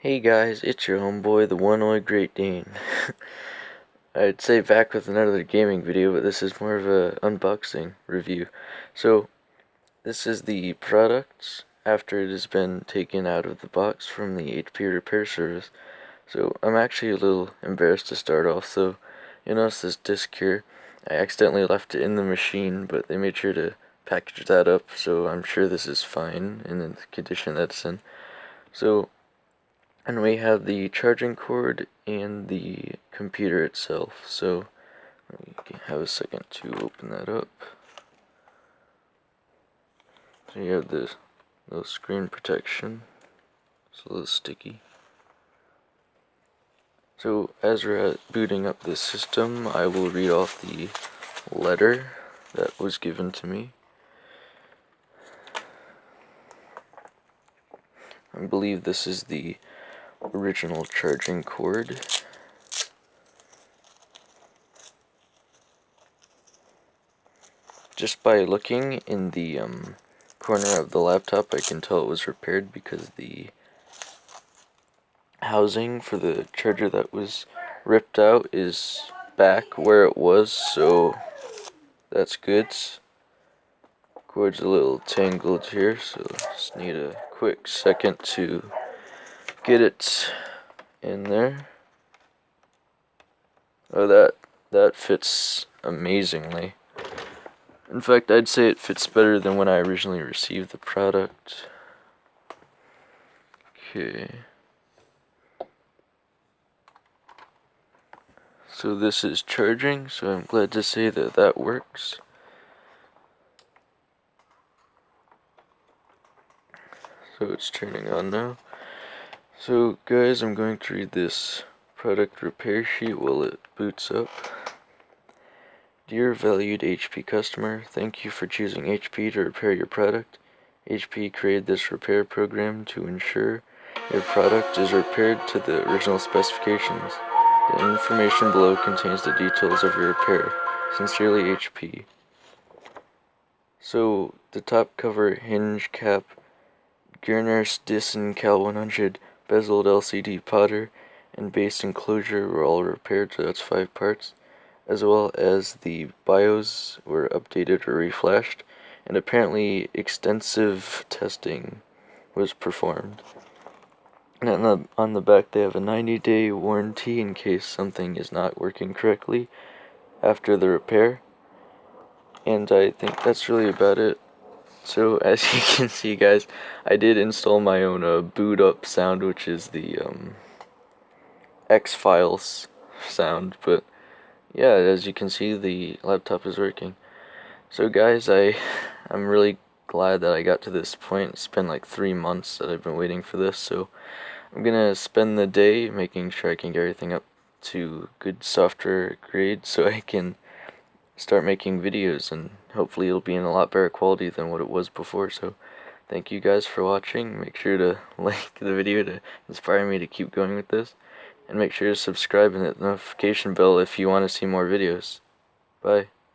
Hey guys, it's your homeboy, the one-eyed Great Dane. I'd say back with another gaming video, but this is more of a unboxing review. So, this is the product after it has been taken out of the box from the HP repair service. So, I'm actually a little embarrassed to start off, so you'll notice this disc here. I accidentally left it in the machine, but they made sure to package that up, so I'm sure this is fine in the condition that it's in. So, and we have the charging cord and the computer itself. So let me have a second to open that up. So you have this little screen protection. It's a little sticky. So as we're booting up the system, I will read off the letter that was given to me. I believe this is the original charging cord. Just by looking in the corner of the laptop, I can tell it was repaired because the housing for the charger that was ripped out is back where it was, so that's good. Cord's a little tangled here, so just need a quick second to get it in there. Oh, that fits amazingly. In fact, I'd say it fits better than when I originally received the product. Okay. So this is charging, so I'm glad to say that that works. So it's turning on now. So guys, I'm going to read this product repair sheet while it boots up. Dear valued HP customer, thank you for choosing HP to repair your product. HP created this repair program to ensure your product is repaired to the original specifications. The information below contains the details of your repair. Sincerely, HP. So, the top cover, hinge cap, Gerners Dissen Cal 100, bezeled LCD Potter, and base enclosure were all repaired, so that's 5 parts, as well as the BIOS were updated or reflashed, and apparently extensive testing was performed. And on the back they have a 90-day warranty in case something is not working correctly after the repair, and I think that's really about it. So as you can see guys, I did install my own boot up sound, which is the X-Files sound, but yeah, as you can see the laptop is working. So guys, I'm really glad that I got to this point. It's been like 3 months that I've been waiting for this, so I'm gonna spend the day making sure I can get everything up to good software grade so I can start making videos, and hopefully it'll be in a lot better quality than what it was before. So thank you guys for watching. Make sure to like the video to inspire me to keep going with this, and make sure to subscribe and hit the notification bell if you want to see more videos. Bye.